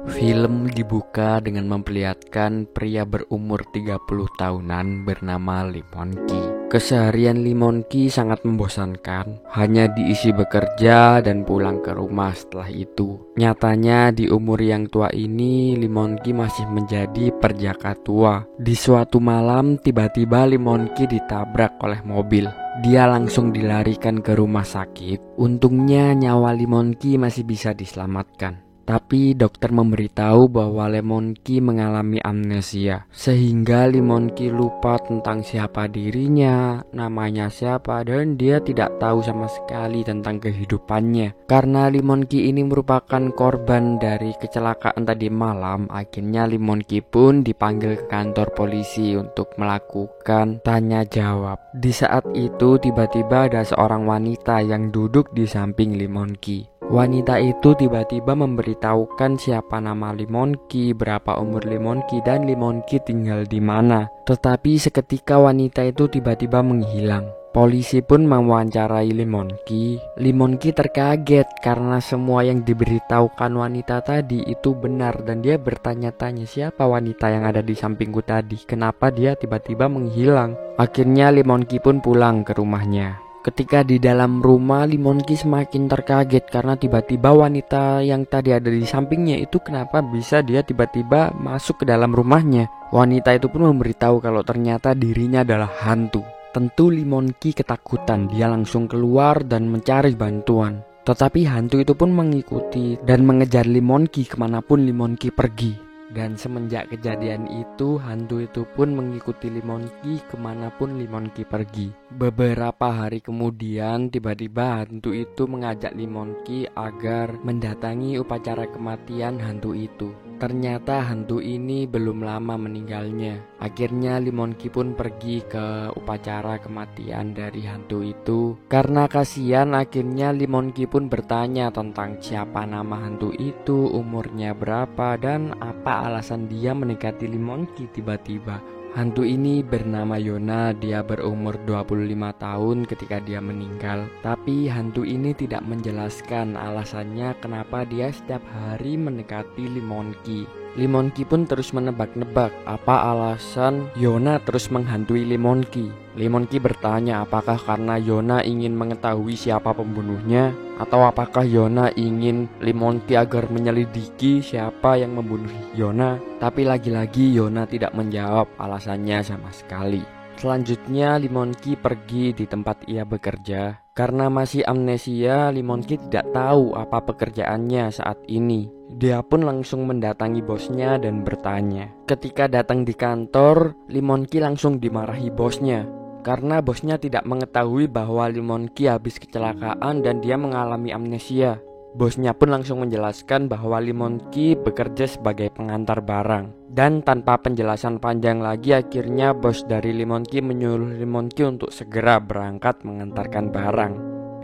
Film dibuka dengan memperlihatkan pria berumur 30 tahunan bernama Lee Mon-ki. Keseharian Lee Mon-ki sangat membosankan, hanya diisi bekerja dan pulang ke rumah setelah itu. Nyatanya di umur yang tua ini, Lee Mon-ki masih menjadi perjaka tua. Di suatu malam, tiba-tiba Lee Mon-ki ditabrak oleh mobil. Dia langsung dilarikan ke rumah sakit. Untungnya nyawa Lee Mon-ki masih bisa diselamatkan. Tapi dokter memberitahu bahwa Lee Mon-ki mengalami amnesia, sehingga Lee Mon-ki lupa tentang siapa dirinya, namanya siapa, dan dia tidak tahu sama sekali tentang kehidupannya. Karena Lee Mon-ki ini merupakan korban dari kecelakaan tadi malam, akhirnya Lee Mon-ki pun dipanggil ke kantor polisi untuk melakukan tanya jawab. Di saat itu tiba-tiba ada seorang wanita yang duduk di samping Lee Mon-ki. Wanita itu tiba-tiba memberitahukan siapa nama Lee Mon-ki, berapa umur Lee Mon-ki, dan Lee Mon-ki tinggal di mana. Tetapi seketika wanita itu tiba-tiba menghilang. Polisi pun mewawancarai Lee Mon-ki. Lee Mon-ki terkaget karena semua yang diberitahukan wanita tadi itu benar, dan dia bertanya-tanya siapa wanita yang ada di sampingku tadi, kenapa dia tiba-tiba menghilang. Akhirnya Lee Mon-ki pun pulang ke rumahnya. Ketika di dalam rumah, Lee Mon-ki semakin terkaget karena tiba-tiba wanita yang tadi ada di sampingnya itu kenapa bisa dia tiba-tiba masuk ke dalam rumahnya. Wanita itu pun memberitahu kalau ternyata dirinya adalah hantu. Tentu Lee Mon-ki ketakutan, dia langsung keluar dan mencari bantuan. Tetapi hantu itu pun mengikuti dan mengejar Lee Mon-ki kemanapun Lee Mon-ki pergi. Dan semenjak kejadian itu, hantu itu pun mengikuti Lee Mon-ki kemanapun Lee Mon-ki pergi. Beberapa hari kemudian, tiba-tiba hantu itu mengajak Lee Mon-ki agar mendatangi upacara kematian hantu itu. Ternyata hantu ini belum lama meninggalnya. Akhirnya Lee Mon-ki pun pergi ke upacara kematian dari hantu itu. Karena kasihan, akhirnya Lee Mon-ki pun bertanya tentang siapa nama hantu itu, umurnya berapa, dan apa alasan dia mendekati Lee Mon-ki tiba-tiba. Hantu ini bernama Yona, dia berumur 25 tahun ketika dia meninggal. Tapi hantu ini tidak menjelaskan alasannya kenapa dia setiap hari mendekati Lee Mon-ki. Lee Mon-ki pun terus menebak-nebak apa alasan Yona terus menghantui Lee Mon-ki. Lee Mon-ki bertanya apakah karena Yona ingin mengetahui siapa pembunuhnya, atau apakah Yona ingin Lee Mon-ki agar menyelidiki siapa yang membunuh Yona. Tapi lagi-lagi Yona tidak menjawab alasannya sama sekali. Selanjutnya Lee Mon-ki pergi di tempat ia bekerja. Karena masih amnesia, Lee Mon-ki tidak tahu apa pekerjaannya saat ini. Dia pun langsung mendatangi bosnya dan bertanya. Ketika datang di kantor, Lee Mon-ki langsung dimarahi bosnya. Karena bosnya tidak mengetahui bahwa Lee Mon-ki habis kecelakaan dan dia mengalami amnesia. Bosnya pun langsung menjelaskan bahwa Lee Mon-ki bekerja sebagai pengantar barang. Dan tanpa penjelasan panjang lagi, akhirnya bos dari Lee Mon-ki menyuruh Lee Mon-ki untuk segera berangkat mengantarkan barang.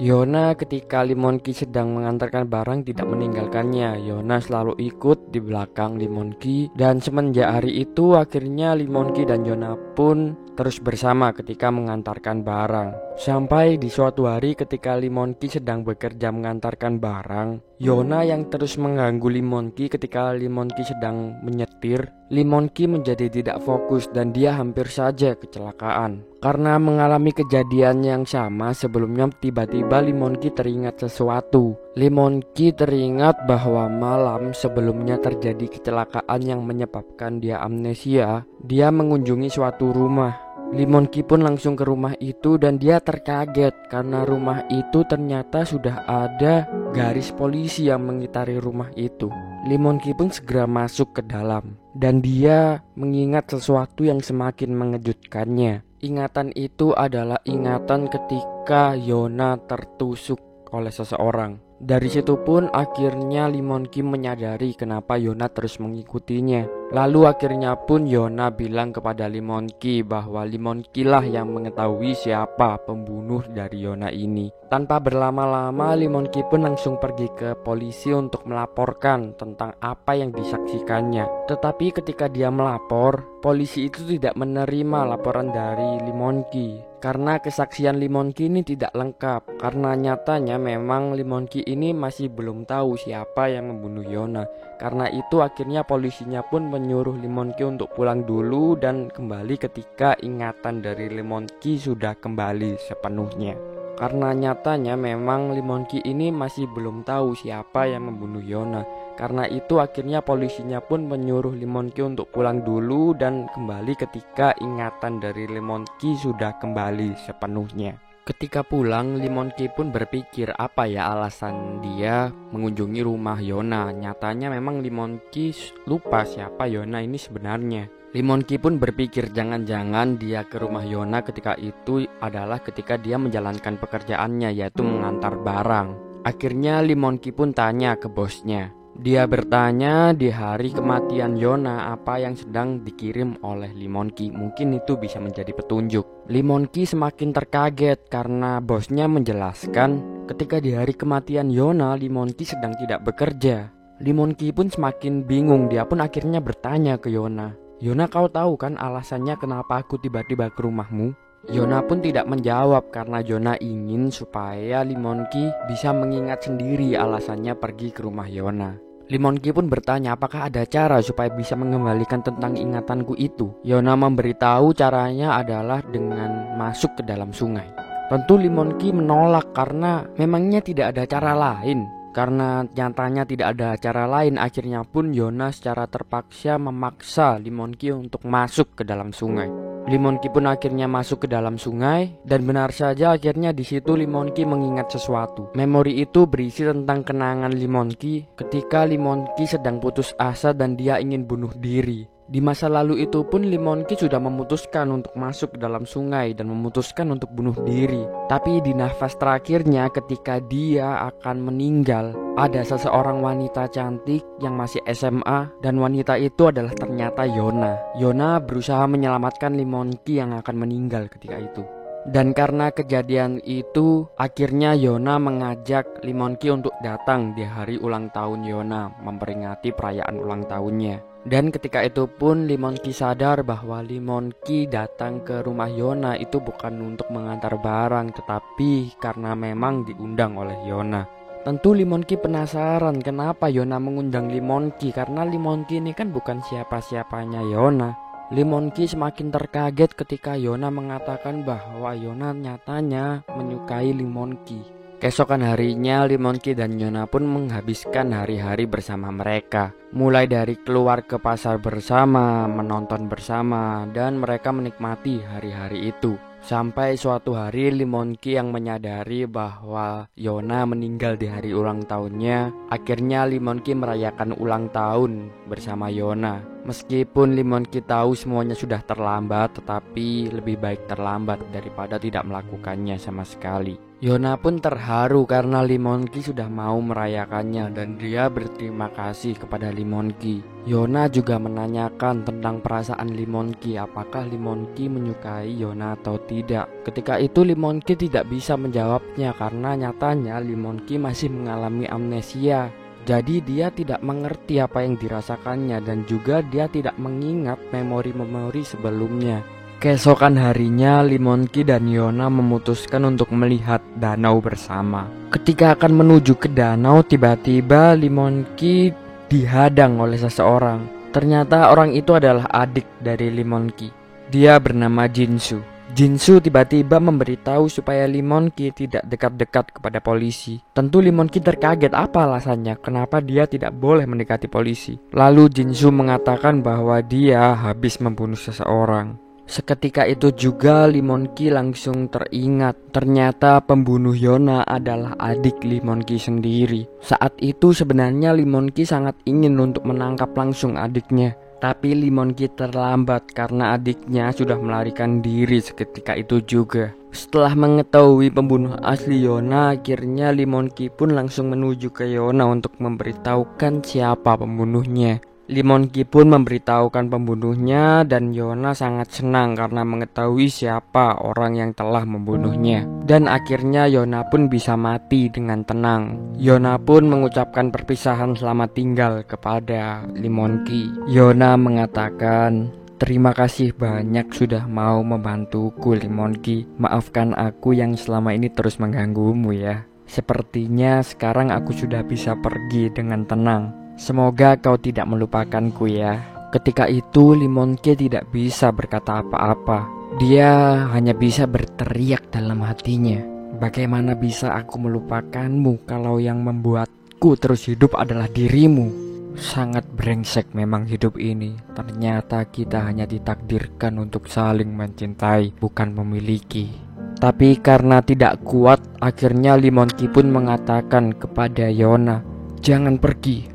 Yona ketika Lee Mon-ki sedang mengantarkan barang tidak meninggalkannya. Yona selalu ikut di belakang Lee Mon-ki. Dan semenjak hari itu akhirnya Lee Mon-ki dan Yona pun terus bersama ketika mengantarkan barang. Sampai di suatu hari ketika Lee Mon-ki sedang bekerja mengantarkan barang, Yona yang terus mengganggu Lee Mon-ki ketika Lee Mon-ki sedang menyetir. Lee Mon-ki menjadi tidak fokus dan dia hampir saja kecelakaan. Karena mengalami kejadian yang sama sebelumnya, tiba-tiba Lee Mon-ki teringat sesuatu. Lee Mon-ki teringat bahwa malam sebelumnya terjadi kecelakaan yang menyebabkan dia amnesia. Dia mengunjungi suatu rumah. Lee Mon-ki pun langsung ke rumah itu dan dia terkaget karena rumah itu ternyata sudah ada garis polisi yang mengitari rumah itu. Lee Mon-ki pun segera masuk ke dalam dan dia mengingat sesuatu yang semakin mengejutkannya. Ingatan itu adalah ingatan ketika Yona tertusuk oleh seseorang. Dari situ pun akhirnya Lee Mon-ki menyadari kenapa Yona terus mengikutinya. Lalu akhirnya pun Yona bilang kepada Lee Mon-ki bahwa Lee Mon-ki lah yang mengetahui siapa pembunuh dari Yona ini. Tanpa berlama-lama Lee Mon-ki pun langsung pergi ke polisi untuk melaporkan tentang apa yang disaksikannya. Tetapi ketika dia melapor, polisi itu tidak menerima laporan dari Lee Mon-ki. karena kesaksian Limonki ini tidak lengkap. Karena nyatanya memang Limonki ini masih belum tahu siapa yang membunuh Yona. Karena itu akhirnya polisinya pun menyuruh Limonki untuk pulang dulu dan kembali ketika ingatan dari Limonki sudah kembali sepenuhnya. Karena nyatanya memang Limonki ini masih belum tahu siapa yang membunuh Yona. Karena itu akhirnya polisinya pun menyuruh Limonki untuk pulang dulu dan kembali ketika ingatan dari Limonki sudah kembali sepenuhnya. Ketika pulang, Limonki pun berpikir apa ya alasan dia mengunjungi rumah Yona. Nyatanya memang Limonki lupa siapa Yona ini sebenarnya. Limonki pun berpikir jangan-jangan dia ke rumah Yona ketika itu adalah ketika dia menjalankan pekerjaannya, yaitu mengantar barang. Akhirnya Limonki pun tanya ke bosnya. Dia bertanya di hari kematian Yona apa yang sedang dikirim oleh Limonki. Mungkin itu bisa menjadi petunjuk. Limonki semakin terkaget karena bosnya menjelaskan ketika di hari kematian Yona Limonki sedang tidak bekerja. Limonki pun semakin bingung. Dia pun akhirnya bertanya ke Yona, "Yona, kau tahu kan alasannya kenapa aku tiba-tiba ke rumahmu?" Yona pun tidak menjawab karena Yona ingin supaya Limonki bisa mengingat sendiri alasannya pergi ke rumah Yona. Limonki pun bertanya apakah ada cara supaya bisa mengembalikan tentang ingatanku itu. Yona memberitahu caranya adalah dengan masuk ke dalam sungai. Tentu Limonki menolak karena memangnya tidak ada cara lain. Karena nyatanya tidak ada cara lain, akhirnya pun Yona secara terpaksa memaksa Limonki untuk masuk ke dalam sungai. Limonki pun akhirnya masuk ke dalam sungai dan benar saja akhirnya di situ Limonki mengingat sesuatu. Memori itu berisi tentang kenangan Limonki ketika Limonki sedang putus asa dan dia ingin bunuh diri. Di masa lalu itu pun Limonki sudah memutuskan untuk masuk ke dalam sungai dan memutuskan untuk bunuh diri. Tapi di nafas terakhirnya ketika dia akan meninggal, ada seseorang wanita cantik yang masih SMA dan wanita itu adalah ternyata Yona. Yona berusaha menyelamatkan Limonki yang akan meninggal ketika itu. Dan karena kejadian itu, akhirnya Yona mengajak Limonki untuk datang di hari ulang tahun Yona, memperingati perayaan ulang tahunnya. Dan ketika itu pun Limonki sadar bahwa Limonki datang ke rumah Yona itu bukan untuk mengantar barang, tetapi karena memang diundang oleh Yona. Tentu Limonki penasaran kenapa Yona mengundang Limonki, karena Limonki ini kan bukan siapa-siapanya Yona. Limonki semakin terkaget ketika Yona mengatakan bahwa Yona nyatanya menyukai Limonki. Keesokan harinya Limonki dan Yona pun menghabiskan hari-hari bersama mereka. Mulai dari keluar ke pasar bersama, menonton bersama, dan mereka menikmati hari-hari itu. Sampai suatu hari Limonki yang menyadari bahwa Yona meninggal di hari ulang tahunnya. Akhirnya Limonki merayakan ulang tahun bersama Yona. Meskipun Limonki tahu semuanya sudah terlambat, tetapi lebih baik terlambat daripada tidak melakukannya sama sekali. Yona pun terharu karena Limonki sudah mau merayakannya dan dia berterima kasih kepada Limonki. Yona juga menanyakan tentang perasaan Limonki, apakah Limonki menyukai Yona atau tidak. Ketika itu Limonki tidak bisa menjawabnya karena nyatanya Limonki masih mengalami amnesia. Jadi dia tidak mengerti apa yang dirasakannya dan juga dia tidak mengingat memori-memori sebelumnya. Keesokan harinya Limonki dan Yona memutuskan untuk melihat danau bersama. Ketika akan menuju ke danau, tiba-tiba Limonki dihadang oleh seseorang. Ternyata orang itu adalah adik dari Limonki. Dia bernama Jinsu. Jinsu tiba-tiba memberitahu supaya Limonki tidak dekat-dekat kepada polisi. Tentu Limonki terkaget apa alasannya, kenapa dia tidak boleh mendekati polisi. Lalu Jinsu mengatakan bahwa dia habis membunuh seseorang. Seketika itu juga Limonki langsung teringat ternyata pembunuh Yona adalah adik Limonki sendiri. Saat itu sebenarnya Limonki sangat ingin untuk menangkap langsung adiknya, tapi Limonki terlambat karena adiknya sudah melarikan diri seketika itu juga. Setelah mengetahui pembunuh asli Yona, akhirnya Limonki pun langsung menuju ke Yona untuk memberitahukan siapa pembunuhnya. Limonki pun memberitahukan pembunuhnya dan Yona sangat senang karena mengetahui siapa orang yang telah membunuhnya. Dan akhirnya Yona pun bisa mati dengan tenang. Yona pun mengucapkan perpisahan selamat tinggal kepada Limonki. Yona mengatakan, Terima kasih banyak sudah mau membantuku, Limonki. Maafkan aku yang selama ini terus mengganggumu ya. Sepertinya sekarang aku sudah bisa pergi dengan tenang. Semoga kau tidak melupakanku ya. Ketika itu Limonki tidak bisa berkata apa-apa. Dia hanya bisa berteriak dalam hatinya. Bagaimana bisa aku melupakanmu kalau yang membuatku terus hidup adalah dirimu? Sangat brengsek memang hidup ini. Ternyata kita hanya ditakdirkan untuk saling mencintai, bukan memiliki. Tapi karena tidak kuat, akhirnya Limonki pun mengatakan kepada Yona, jangan pergi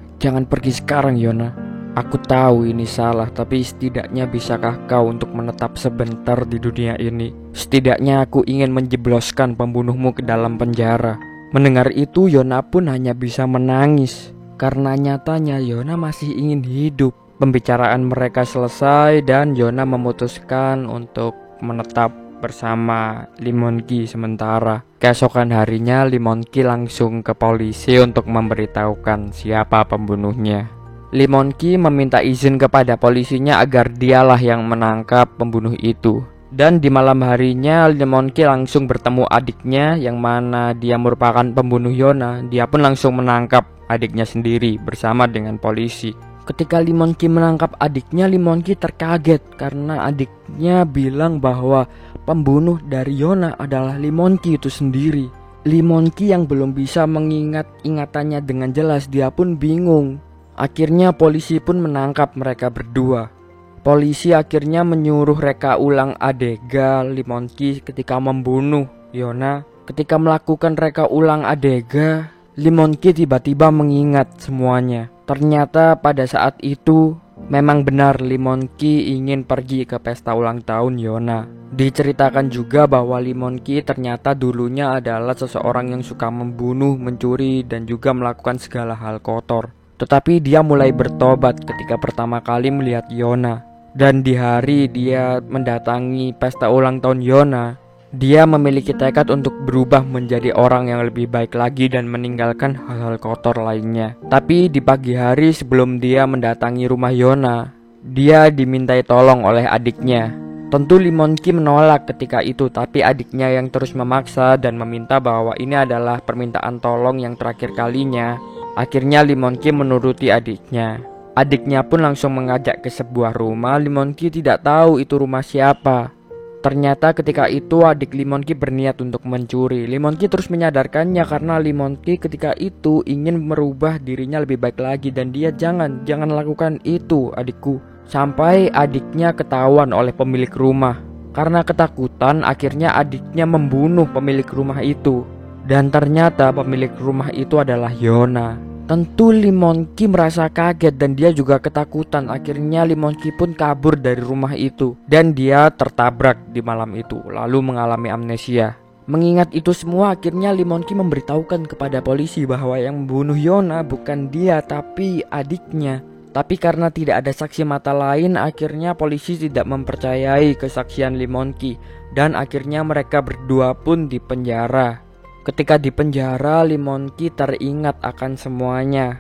sekarang Yona. Aku tahu ini salah, tapi setidaknya bisakah kau untuk menetap sebentar di dunia ini? Setidaknya aku ingin menjebloskan pembunuhmu ke dalam penjara. Mendengar itu Yona pun hanya bisa menangis. Karena nyatanya Yona masih ingin hidup. Pembicaraan mereka selesai dan Yona memutuskan untuk menetap bersama Limonki sementara. Keesokan harinya Limonki langsung ke polisi untuk memberitahukan siapa pembunuhnya. Limonki meminta izin kepada polisinya agar dialah yang menangkap pembunuh itu. Dan di malam harinya Limonki langsung bertemu adiknya yang mana dia merupakan pembunuh Yona. Dia pun langsung menangkap adiknya sendiri bersama dengan polisi. Ketika Limonki menangkap adiknya, Limonki terkaget karena adiknya bilang bahwa pembunuh dari Yona adalah Limonki itu sendiri. Limonki yang belum bisa mengingat ingatannya dengan jelas, dia pun bingung. Akhirnya polisi pun menangkap mereka berdua. Polisi akhirnya menyuruh reka ulang adegan Limonki ketika membunuh Yona. Ketika melakukan reka ulang adegan, Limonki tiba-tiba mengingat semuanya. Ternyata pada saat itu memang benar Limonki ingin pergi ke pesta ulang tahun Yona. Diceritakan juga bahwa Limonki ternyata dulunya adalah seseorang yang suka membunuh, mencuri, dan juga melakukan segala hal kotor. Tetapi dia mulai bertobat ketika pertama kali melihat Yona. Dan di hari dia mendatangi pesta ulang tahun Yona, dia memiliki tekad untuk berubah menjadi orang yang lebih baik lagi dan meninggalkan hal-hal kotor lainnya. Tapi di pagi hari sebelum dia mendatangi rumah Yona, dia dimintai tolong oleh adiknya. Tentu Limonki menolak ketika itu, tapi adiknya yang terus memaksa dan meminta bahwa ini adalah permintaan tolong yang terakhir kalinya. Akhirnya Limonki menuruti adiknya. Adiknya pun langsung mengajak ke sebuah rumah. Limonki tidak tahu itu rumah siapa. Ternyata ketika itu adik Limonki berniat untuk mencuri. Limonki terus menyadarkannya karena Limonki ketika itu ingin merubah dirinya lebih baik lagi. Dan dia jangan lakukan itu adikku. Sampai adiknya ketahuan oleh pemilik rumah. Karena ketakutan akhirnya adiknya membunuh pemilik rumah itu. Dan ternyata pemilik rumah itu adalah Yona. Tentu Limonki merasa kaget dan dia juga ketakutan. Akhirnya Limonki pun kabur dari rumah itu. Dan dia tertabrak di malam itu, lalu mengalami amnesia. Mengingat itu semua, akhirnya Limonki memberitahukan kepada polisi bahwa yang membunuh Yona bukan dia tapi adiknya. Tapi karena tidak ada saksi mata lain, akhirnya polisi tidak mempercayai kesaksian Limonki. Dan akhirnya mereka berdua pun dipenjara. Ketika di penjara, Limonki teringat akan semuanya,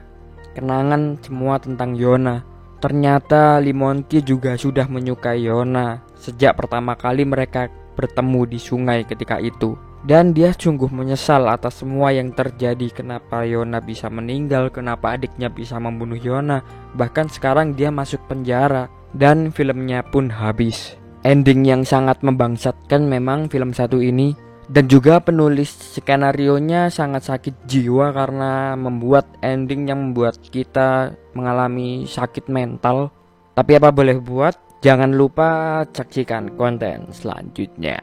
kenangan semua tentang Yona. Ternyata Limonki juga sudah menyukai Yona sejak pertama kali mereka bertemu di sungai ketika itu. Dan dia sungguh menyesal atas semua yang terjadi. Kenapa Yona bisa meninggal, kenapa adiknya bisa membunuh Yona. Bahkan sekarang dia masuk penjara dan filmnya pun habis. Ending yang sangat membangsatkan memang film satu ini. Dan juga penulis skenarionya sangat sakit jiwa karena membuat ending yang membuat kita mengalami sakit mental. Tapi apa boleh buat, jangan lupa saksikan konten selanjutnya.